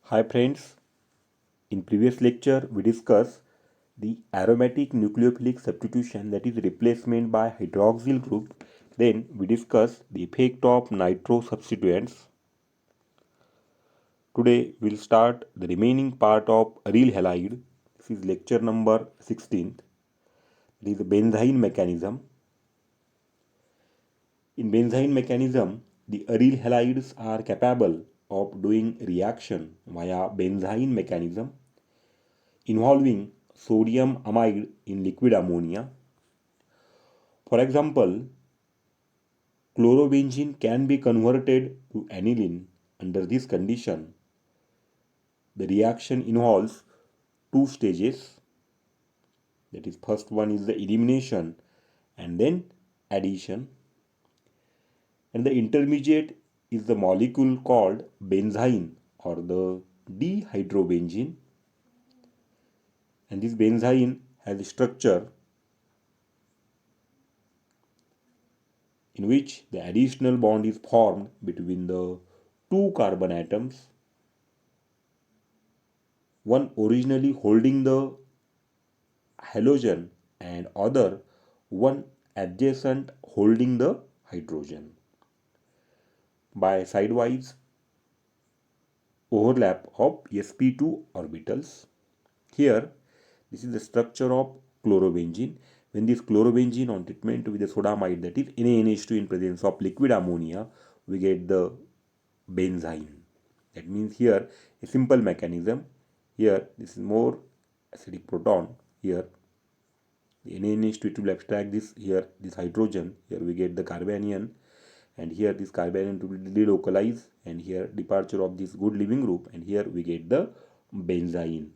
Hi friends, in previous lecture we discussed the aromatic nucleophilic substitution, that is replacement by hydroxyl group. Then we discussed the effect of nitro substituents. Today we'll start the remaining part of aryl halide. This is lecture number 16. It is the benzene mechanism. In benzene mechanism, the aryl halides are capable of doing reaction via benzene mechanism involving sodium amide in liquid ammonia. For example, chlorobenzene can be converted to aniline. Under this condition, the reaction involves two stages. That is, first one is the elimination and then addition. And the intermediate is the molecule called benzene or the dihydrobenzene. And this benzene has a structure in which the additional bond is formed between the two carbon atoms, one originally holding the halogen and other one adjacent holding the hydrogen by sidewise overlap of sp2 orbitals. Here, this is the structure of chlorobenzene. When this chlorobenzene on treatment with the sodamide, that is NaNH2 in presence of liquid ammonia, we get the benzene. That means here a simple mechanism. Here this is more acidic proton. Here the NaNH2, it will abstract this, here this hydrogen, here we get the carbanion, and here this carbanion to be delocalized, and here departure of this good leaving group, and here we get the benzene,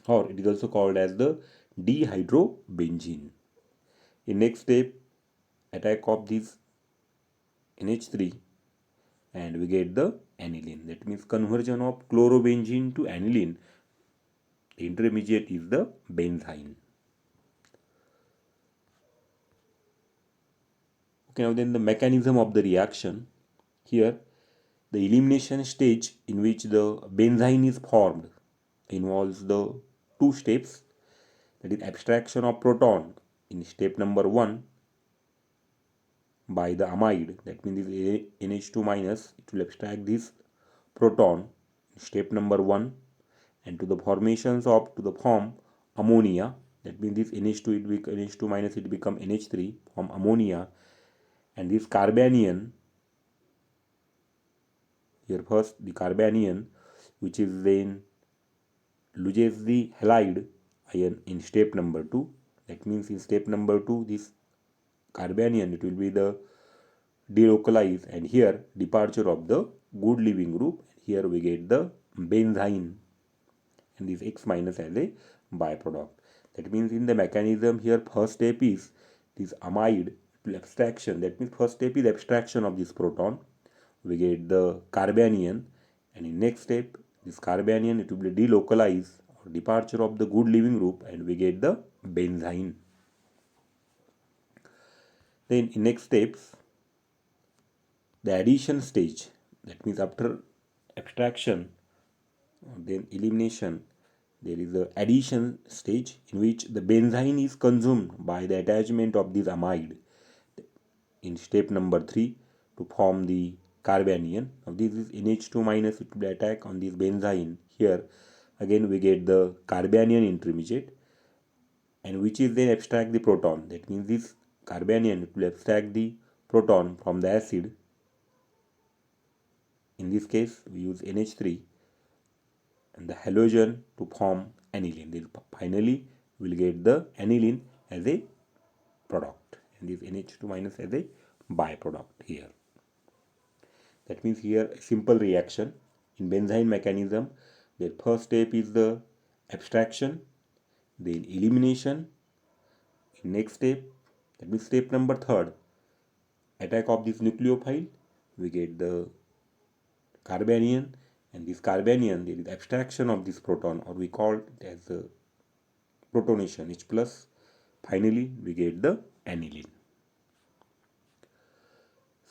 or it is also called as the dihydrobenzene. In next step, attack of this NH3 and we get the aniline. That means conversion of chlorobenzene to aniline. The intermediate is the benzene. Okay, now then the mechanism of the reaction. Here, the elimination stage in which the benzene is formed involves the two steps, that is abstraction of proton in step number 1 by the amide, that means this NH2 minus, it will abstract this proton in step number 1 and to the formations of to the form ammonia, that means this NH2, it will NH2 minus, it become NH3 from ammonia, and this carbanion, here first the carbanion, which is then loses the halide ion in step number 2. That means in step number 2 this carbanion, it will be the delocalized, and here departure of the good leaving group. Here we get the benzene and this X minus as a byproduct. That means in the mechanism here, first step is this amide abstraction. That means first step is abstraction of this proton. We get the carbanion, and in next step this carbanion, it will be delocalized or departure of the good leaving group, and we get the benzene. Then in next steps, the addition stage, that means after abstraction then elimination, there is the addition stage in which the benzene is consumed by the attachment of this amide in step number 3 to form the carbanion. Now this is NH2 minus, it will attack on this benzene. Here again we get the carbanion intermediate, and which is then abstract the proton. That means this carbanion, it will abstract the proton from the acid. In this case we use NH3 and the halogen to form aniline. Then finally we'll get the aniline as a product, and this NH2 minus as a byproduct here. That means here a simple reaction in benzene mechanism. The first step is the abstraction, then elimination. In next step, that means step number 3, attack of this nucleophile, we get the carbanion, and this carbanion, there is abstraction of this proton, or we call it as the protonation, H plus. Finally we get the aniline.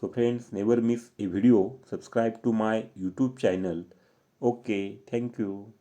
So friends, never miss a video. Subscribe to my YouTube channel Okay, thank you.